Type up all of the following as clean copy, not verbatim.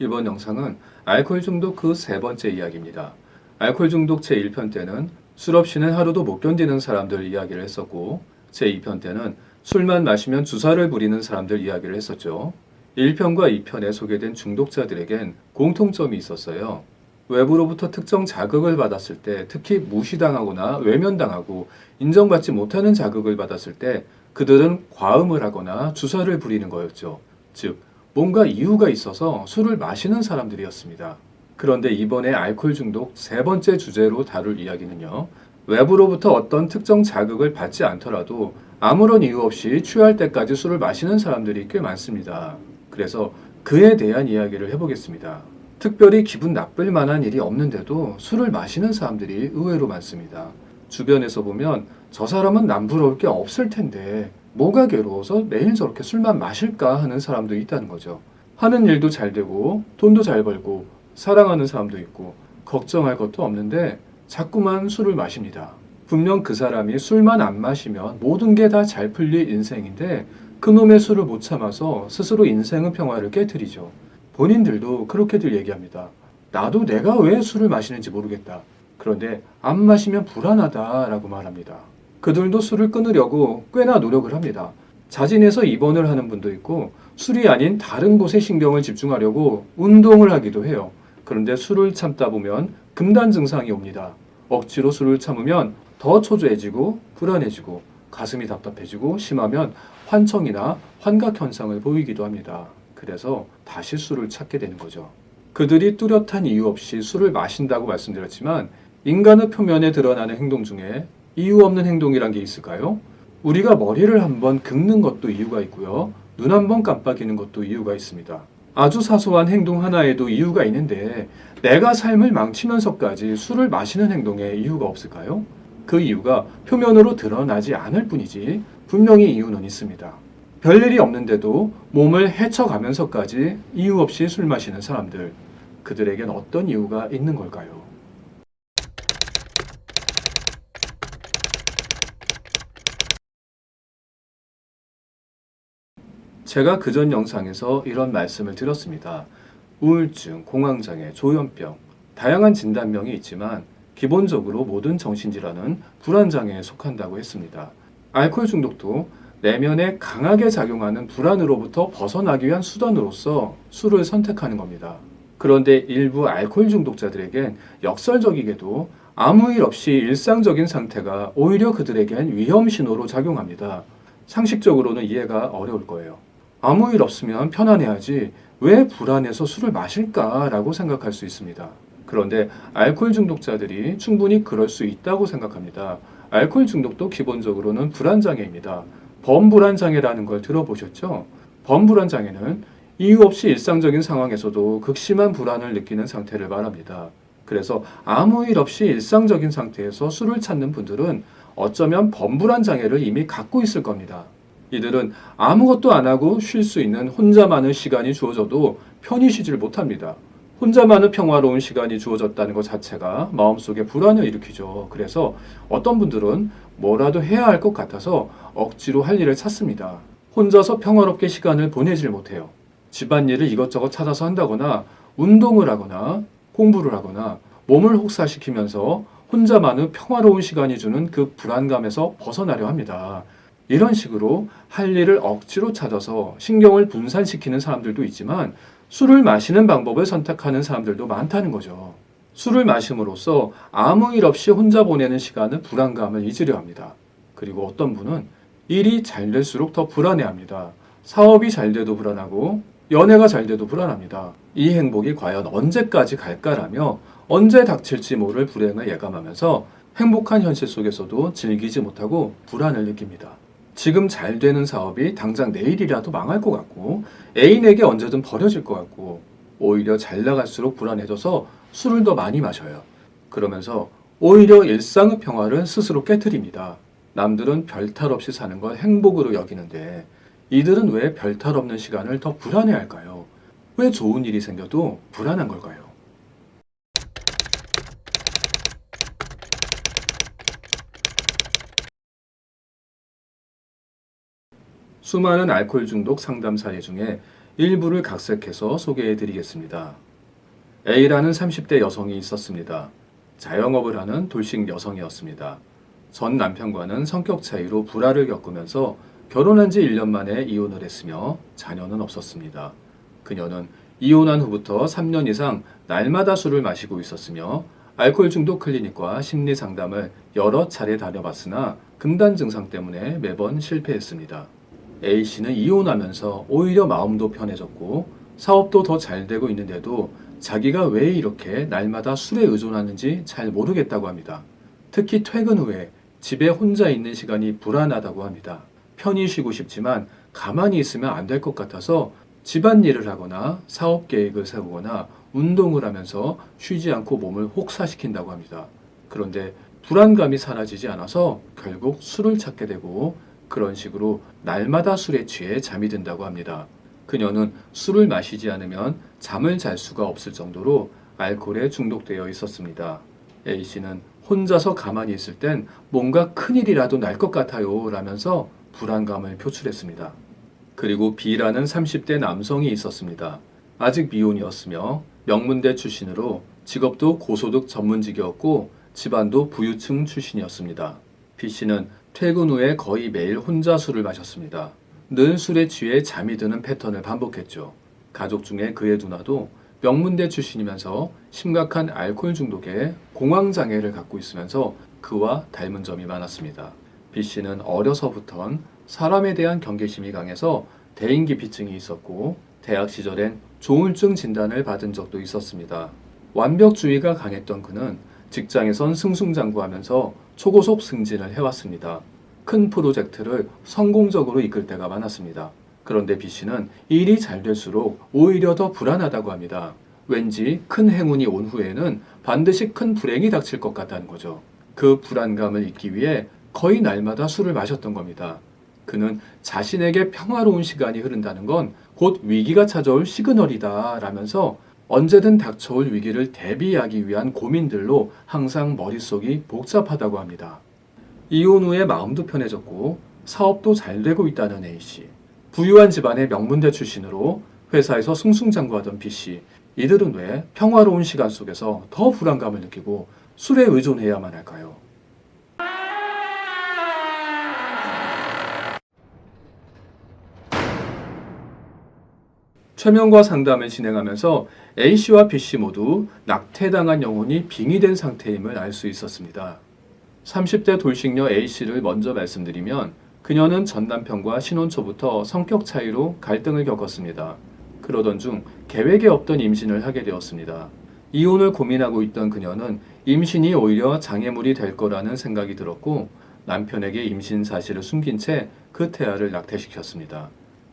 이번 영상은 알코올 중독 그 세 번째 이야기입니다. 알코올 중독 제1편 때는 술 없이는 하루도 못 견디는 사람들 이야기를 했었고, 제2편 때는 술만 마시면 주사를 부리는 사람들 이야기를 했었죠. 1편과 2편에 소개된 중독자들에겐 공통점이 있었어요. 외부로부터 특정 자극을 받았을 때, 특히 무시당하거나 외면당하고 인정받지 못하는 자극을 받았을 때 그들은 과음을 하거나 주사를 부리는 거였죠. 즉, 뭔가 이유가 있어서 술을 마시는 사람들이었습니다. 그런데 이번에 알코올 중독 세 번째 주제로 다룰 이야기는요. 외부로부터 어떤 특정 자극을 받지 않더라도 아무런 이유 없이 취할 때까지 술을 마시는 사람들이 꽤 많습니다. 그래서 그에 대한 이야기를 해보겠습니다. 특별히 기분 나쁠 만한 일이 없는데도 술을 마시는 사람들이 의외로 많습니다. 주변에서 보면 저 사람은 남부러울 게 없을 텐데 뭐가 괴로워서 매일 저렇게 술만 마실까 하는 사람도 있다는 거죠. 하는 일도 잘 되고 돈도 잘 벌고 사랑하는 사람도 있고 걱정할 것도 없는데 자꾸만 술을 마십니다. 분명 그 사람이 술만 안 마시면 모든 게 다 잘 풀릴 인생인데 그놈의 술을 못 참아서 스스로 인생의 평화를 깨트리죠. 본인들도 그렇게들 얘기합니다. 나도 내가 왜 술을 마시는지 모르겠다. 그런데 안 마시면 불안하다라고 말합니다. 그들도 술을 끊으려고 꽤나 노력을 합니다. 자진해서 입원을 하는 분도 있고 술이 아닌 다른 곳에 신경을 집중하려고 운동을 하기도 해요. 그런데 술을 참다 보면 금단 증상이 옵니다. 억지로 술을 참으면 더 초조해지고 불안해지고 가슴이 답답해지고 심하면 환청이나 환각 현상을 보이기도 합니다. 그래서 다시 술을 찾게 되는 거죠. 그들이 뚜렷한 이유 없이 술을 마신다고 말씀드렸지만 인간의 표면에 드러나는 행동 중에 이유 없는 행동이란 게 있을까요? 우리가 머리를 한번 긁는 것도 이유가 있고요. 눈 한번 깜빡이는 것도 이유가 있습니다. 아주 사소한 행동 하나에도 이유가 있는데 내가 삶을 망치면서까지 술을 마시는 행동에 이유가 없을까요? 그 이유가 표면으로 드러나지 않을 뿐이지 분명히 이유는 있습니다. 별일이 없는데도 몸을 헤쳐가면서까지 이유 없이 술 마시는 사람들, 그들에겐 어떤 이유가 있는 걸까요? 제가 그전 영상에서 이런 말씀을 드렸습니다. 우울증, 공황장애, 조현병, 다양한 진단명이 있지만 기본적으로 모든 정신질환은 불안장애에 속한다고 했습니다. 알코올 중독도 내면에 강하게 작용하는 불안으로부터 벗어나기 위한 수단으로서 술을 선택하는 겁니다. 그런데 일부 알코올 중독자들에겐 역설적이게도 아무 일 없이 일상적인 상태가 오히려 그들에겐 위험 신호로 작용합니다. 상식적으로는 이해가 어려울 거예요. 아무 일 없으면 편안해야지 왜 불안해서 술을 마실까라고 생각할 수 있습니다. 그런데 알코올 중독자들이 충분히 그럴 수 있다고 생각합니다. 알코올 중독도 기본적으로는 불안장애입니다. 범불안장애라는 걸 들어보셨죠? 범불안장애는 이유 없이 일상적인 상황에서도 극심한 불안을 느끼는 상태를 말합니다. 그래서 아무 일 없이 일상적인 상태에서 술을 찾는 분들은 어쩌면 범불안장애를 이미 갖고 있을 겁니다. 이들은 아무것도 안 하고 쉴 수 있는 혼자만의 시간이 주어져도 편히 쉬질 못합니다. 혼자만의 평화로운 시간이 주어졌다는 것 자체가 마음속에 불안을 일으키죠. 그래서 어떤 분들은 뭐라도 해야 할 것 같아서 억지로 할 일을 찾습니다. 혼자서 평화롭게 시간을 보내질 못해요. 집안일을 이것저것 찾아서 한다거나 운동을 하거나 공부를 하거나 몸을 혹사시키면서 혼자만의 평화로운 시간이 주는 그 불안감에서 벗어나려 합니다. 이런 식으로 할 일을 억지로 찾아서 신경을 분산시키는 사람들도 있지만 술을 마시는 방법을 선택하는 사람들도 많다는 거죠. 술을 마심으로써 아무 일 없이 혼자 보내는 시간은 불안감을 잊으려 합니다. 그리고 어떤 분은 일이 잘 될수록 더 불안해합니다. 사업이 잘 돼도 불안하고 연애가 잘 돼도 불안합니다. 이 행복이 과연 언제까지 갈까라며 언제 닥칠지 모를 불행을 예감하면서 행복한 현실 속에서도 즐기지 못하고 불안을 느낍니다. 지금 잘 되는 사업이 당장 내일이라도 망할 것 같고 애인에게 언제든 버려질 것 같고 오히려 잘 나갈수록 불안해져서 술을 더 많이 마셔요. 그러면서 오히려 일상의 평화를 스스로 깨트립니다. 남들은 별탈 없이 사는 걸 행복으로 여기는데 이들은 왜 별탈 없는 시간을 더 불안해할까요? 왜 좋은 일이 생겨도 불안한 걸까요? 수많은 알코올 중독 상담 사례 중에 일부를 각색해서 소개해 드리겠습니다. A라는 30대 여성이 있었습니다. 자영업을 하는 돌싱 여성이었습니다. 전 남편과는 성격 차이로 불화를 겪으면서 결혼한 지 1년 만에 이혼을 했으며 자녀는 없었습니다. 그녀는 이혼한 후부터 3년 이상 날마다 술을 마시고 있었으며 알코올 중독 클리닉과 심리 상담을 여러 차례 다녀봤으나 금단 증상 때문에 매번 실패했습니다. A씨는 이혼하면서 오히려 마음도 편해졌고 사업도 더 잘 되고 있는데도 자기가 왜 이렇게 날마다 술에 의존하는지 잘 모르겠다고 합니다. 특히 퇴근 후에 집에 혼자 있는 시간이 불안하다고 합니다. 편히 쉬고 싶지만 가만히 있으면 안 될 것 같아서 집안일을 하거나 사업 계획을 세우거나 운동을 하면서 쉬지 않고 몸을 혹사시킨다고 합니다. 그런데 불안감이 사라지지 않아서 결국 술을 찾게 되고 그런 식으로 날마다 술에 취해 잠이 든다고 합니다. 그녀는 술을 마시지 않으면 잠을 잘 수가 없을 정도로 알코올에 중독되어 있었습니다. A씨는 혼자서 가만히 있을 땐 뭔가 큰일이라도 날 것 같아요 라면서 불안감을 표출했습니다. 그리고 B라는 30대 남성이 있었습니다. 아직 미혼이었으며 명문대 출신으로 직업도 고소득 전문직이었고 집안도 부유층 출신이었습니다. B씨는 퇴근 후에 거의 매일 혼자 술을 마셨습니다. 늘 술에 취해 잠이 드는 패턴을 반복했죠. 가족 중에 그의 누나도 명문대 출신이면서 심각한 알코올 중독에 공황장애를 갖고 있으면서 그와 닮은 점이 많았습니다. B씨는 어려서부터 사람에 대한 경계심이 강해서 대인기피증이 있었고 대학 시절엔 조울증 진단을 받은 적도 있었습니다. 완벽주의가 강했던 그는 직장에선 승승장구하면서 초고속 승진을 해왔습니다. 큰 프로젝트를 성공적으로 이끌 때가 많았습니다. 그런데 B씨는 일이 잘 될수록 오히려 더 불안하다고 합니다. 왠지 큰 행운이 온 후에는 반드시 큰 불행이 닥칠 것 같다는 거죠. 그 불안감을 잊기 위해 거의 날마다 술을 마셨던 겁니다. 그는 자신에게 평화로운 시간이 흐른다는 건 곧 위기가 찾아올 시그널이다 라면서 언제든 닥쳐올 위기를 대비하기 위한 고민들로 항상 머릿속이 복잡하다고 합니다. 이혼 후에 마음도 편해졌고 사업도 잘 되고 있다는 A씨. 부유한 집안의 명문대 출신으로 회사에서 승승장구하던 B씨. 이들은 왜 평화로운 시간 속에서 더 불안감을 느끼고 술에 의존해야만 할까요? 최면과 상담을 진행하면서 A씨와 B씨 모두 낙태당한 영혼이 빙의된 상태임을 알 수 있었습니다. 30대 돌싱녀 A씨를 먼저 말씀드리면 그녀는 전 남편과 신혼 초부터 성격 차이로 갈등을 겪었습니다. 그러던 중 계획에 없던 임신을 하게 되었습니다. 이혼을 고민하고 있던 그녀는 임신이 오히려 장애물이 될 거라는 생각이 들었고 남편에게 임신 사실을 숨긴 채 그 태아를 낙태시켰습니다.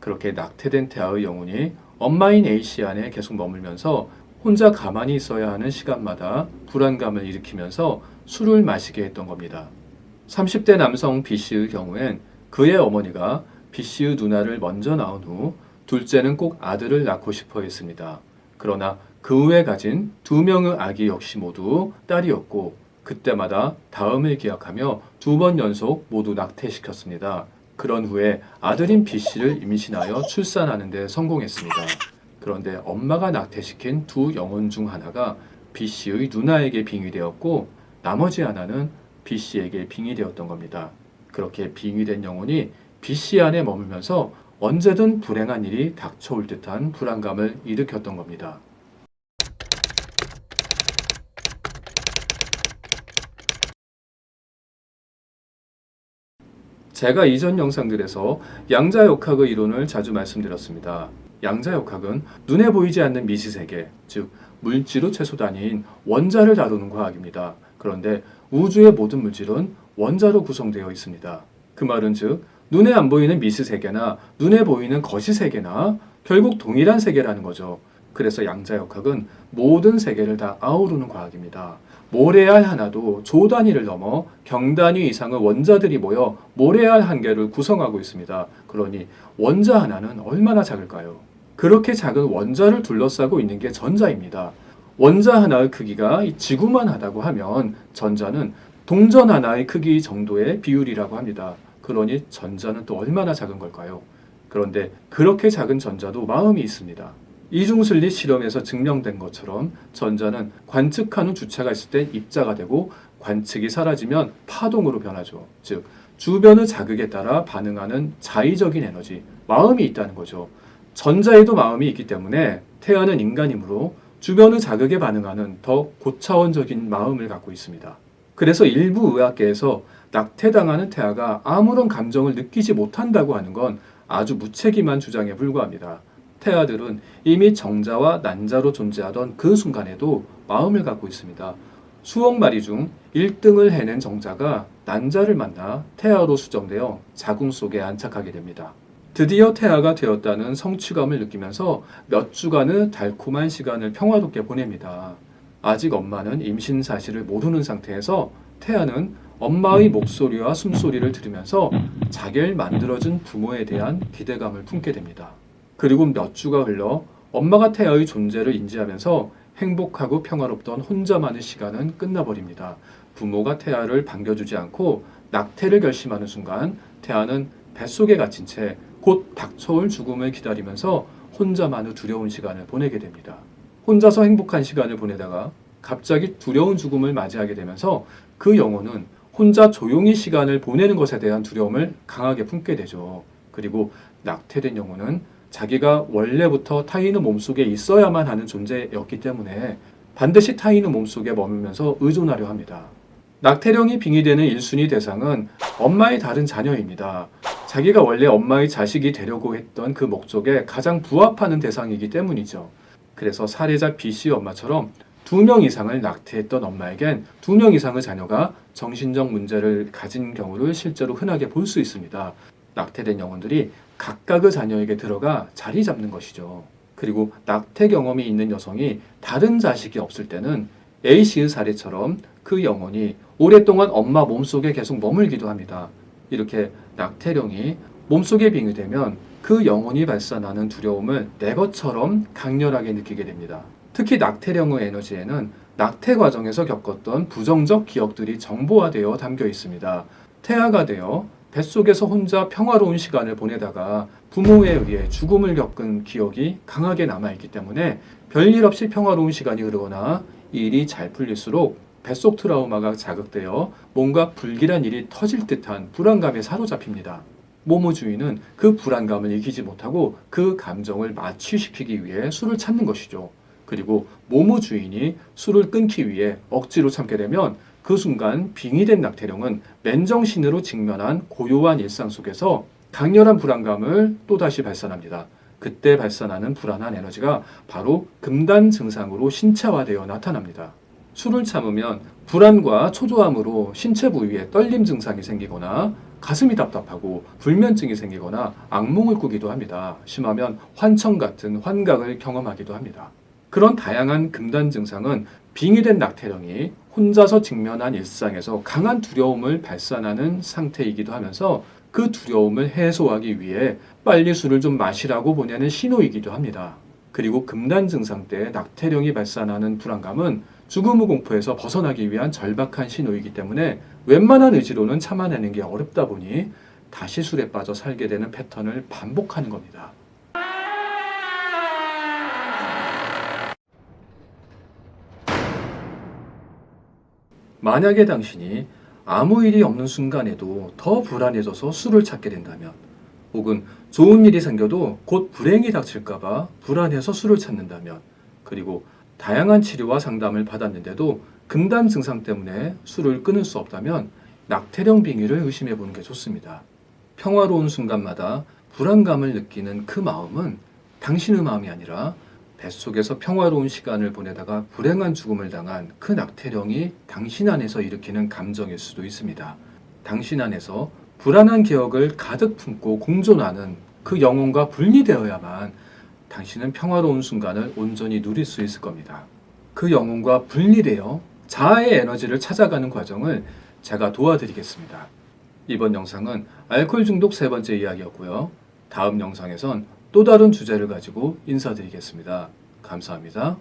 그렇게 낙태된 태아의 영혼이 엄마인 A씨 안에 계속 머물면서 혼자 가만히 있어야 하는 시간마다 불안감을 일으키면서 술을 마시게 했던 겁니다. 30대 남성 B씨의 경우엔 그의 어머니가 B씨의 누나를 먼저 낳은 후 둘째는 꼭 아들을 낳고 싶어 했습니다. 그러나 그 후에 가진 2명의 아기 역시 모두 딸이었고 그때마다 다음을 기약하며 2번 연속 모두 낙태시켰습니다. 그런 후에 아들인 B씨를 임신하여 출산하는 데 성공했습니다. 그런데 엄마가 낙태시킨 2 영혼 중 하나가 B씨의 누나에게 빙의되었고 나머지 하나는 B씨에게 빙의되었던 겁니다. 그렇게 빙의된 영혼이 B씨 안에 머물면서 언제든 불행한 일이 닥쳐올 듯한 불안감을 일으켰던 겁니다. 제가 이전 영상들에서 양자역학의 이론을 자주 말씀드렸습니다. 양자역학은 눈에 보이지 않는 미시세계, 즉 물질의 최소 단위인 원자를 다루는 과학입니다. 그런데 우주의 모든 물질은 원자로 구성되어 있습니다. 그 말은 즉 눈에 안 보이는 미시세계나 눈에 보이는 거시세계나 결국 동일한 세계라는 거죠. 그래서 양자역학은 모든 세계를 다 아우르는 과학입니다. 모래알 하나도 조 단위를 넘어 경 단위 이상의 원자들이 모여 모래알 한 개를 구성하고 있습니다. 그러니 원자 하나는 얼마나 작을까요? 그렇게 작은 원자를 둘러싸고 있는 게 전자입니다. 원자 하나의 크기가 지구만 하다고 하면 전자는 동전 하나의 크기 정도의 비율이라고 합니다. 그러니 전자는 또 얼마나 작은 걸까요? 그런데 그렇게 작은 전자도 마음이 있습니다. 이중슬릿 실험에서 증명된 것처럼 전자는 관측한 후 주체가 있을 때 입자가 되고 관측이 사라지면 파동으로 변하죠. 즉 주변의 자극에 따라 반응하는 자의적인 에너지, 마음이 있다는 거죠. 전자에도 마음이 있기 때문에 태아는 인간이므로 주변의 자극에 반응하는 더 고차원적인 마음을 갖고 있습니다. 그래서 일부 의학계에서 낙태당하는 태아가 아무런 감정을 느끼지 못한다고 하는 건 아주 무책임한 주장에 불과합니다. 태아들은 이미 정자와 난자로 존재하던 그 순간에도 마음을 갖고 있습니다. 수억 마리 중 1등을 해낸 정자가 난자를 만나 태아로 수정되어 자궁 속에 안착하게 됩니다. 드디어 태아가 되었다는 성취감을 느끼면서 몇 주간의 달콤한 시간을 평화롭게 보냅니다. 아직 엄마는 임신 사실을 모르는 상태에서 태아는 엄마의 목소리와 숨소리를 들으면서 자기를 만들어준 부모에 대한 기대감을 품게 됩니다. 그리고 몇 주가 흘러 엄마가 태아의 존재를 인지하면서 행복하고 평화롭던 혼자만의 시간은 끝나버립니다. 부모가 태아를 반겨주지 않고 낙태를 결심하는 순간 태아는 뱃속에 갇힌 채 곧 닥쳐올 죽음을 기다리면서 혼자만의 두려운 시간을 보내게 됩니다. 혼자서 행복한 시간을 보내다가 갑자기 두려운 죽음을 맞이하게 되면서 그 영혼은 혼자 조용히 시간을 보내는 것에 대한 두려움을 강하게 품게 되죠. 그리고 낙태된 영혼은 자기가 원래부터 타인의 몸속에 있어야만 하는 존재였기 때문에 반드시 타인의 몸속에 머물면서 의존하려 합니다. 낙태령이 빙의되는 1순위 대상은 엄마의 다른 자녀입니다. 자기가 원래 엄마의 자식이 되려고 했던 그 목적에 가장 부합하는 대상이기 때문이죠. 그래서 사례자 B씨의 엄마처럼 2명 이상을 낙태했던 엄마에겐 2명 이상의 자녀가 정신적 문제를 가진 경우를 실제로 흔하게 볼 수 있습니다. 낙태된 영혼들이 각각의 자녀에게 들어가 자리 잡는 것이죠. 그리고 낙태 경험이 있는 여성이 다른 자식이 없을 때는 A씨의 사례처럼 그 영혼이 오랫동안 엄마 몸속에 계속 머물기도 합니다. 이렇게 낙태령이 몸속에 빙의되면 그 영혼이 발산하는 두려움을 내 것처럼 강렬하게 느끼게 됩니다. 특히 낙태령의 에너지에는 낙태 과정에서 겪었던 부정적 기억들이 정보화되어 담겨 있습니다. 태아가 되어 뱃속에서 혼자 평화로운 시간을 보내다가 부모에 의해 죽음을 겪은 기억이 강하게 남아있기 때문에 별일 없이 평화로운 시간이 흐르거나 일이 잘 풀릴수록 뱃속 트라우마가 자극되어 뭔가 불길한 일이 터질 듯한 불안감에 사로잡힙니다. 모모 주인은 그 불안감을 이기지 못하고 그 감정을 마취시키기 위해 술을 찾는 것이죠. 그리고 모모 주인이 술을 끊기 위해 억지로 참게 되면 그 순간 빙의된 낙태령은 맨정신으로 직면한 고요한 일상 속에서 강렬한 불안감을 또다시 발산합니다. 그때 발산하는 불안한 에너지가 바로 금단 증상으로 신체화되어 나타납니다. 술을 참으면 불안과 초조함으로 신체 부위에 떨림 증상이 생기거나 가슴이 답답하고 불면증이 생기거나 악몽을 꾸기도 합니다. 심하면 환청 같은 환각을 경험하기도 합니다. 그런 다양한 금단 증상은 빙의된 낙태령이 혼자서 직면한 일상에서 강한 두려움을 발산하는 상태이기도 하면서 그 두려움을 해소하기 위해 빨리 술을 좀 마시라고 보내는 신호이기도 합니다. 그리고 금단 증상 때 낙태령이 발산하는 불안감은 죽음의 공포에서 벗어나기 위한 절박한 신호이기 때문에 웬만한 의지로는 참아내는 게 어렵다 보니 다시 술에 빠져 살게 되는 패턴을 반복하는 겁니다. 만약에 당신이 아무 일이 없는 순간에도 더 불안해져서 술을 찾게 된다면, 혹은 좋은 일이 생겨도 곧 불행이 닥칠까봐 불안해서 술을 찾는다면, 그리고 다양한 치료와 상담을 받았는데도 금단 증상 때문에 술을 끊을 수 없다면 낙태령 빙의를 의심해 보는 게 좋습니다. 평화로운 순간마다 불안감을 느끼는 그 마음은 당신의 마음이 아니라 뱃속에서 평화로운 시간을 보내다가 불행한 죽음을 당한 그 낙태령이 당신 안에서 일으키는 감정일 수도 있습니다. 당신 안에서 불안한 기억을 가득 품고 공존하는 그 영혼과 분리되어야만 당신은 평화로운 순간을 온전히 누릴 수 있을 겁니다. 그 영혼과 분리되어 자아의 에너지를 찾아가는 과정을 제가 도와드리겠습니다. 이번 영상은 알코올 중독 3번째 이야기였고요. 다음 영상에선 또 다른 주제를 가지고 인사드리겠습니다. 감사합니다.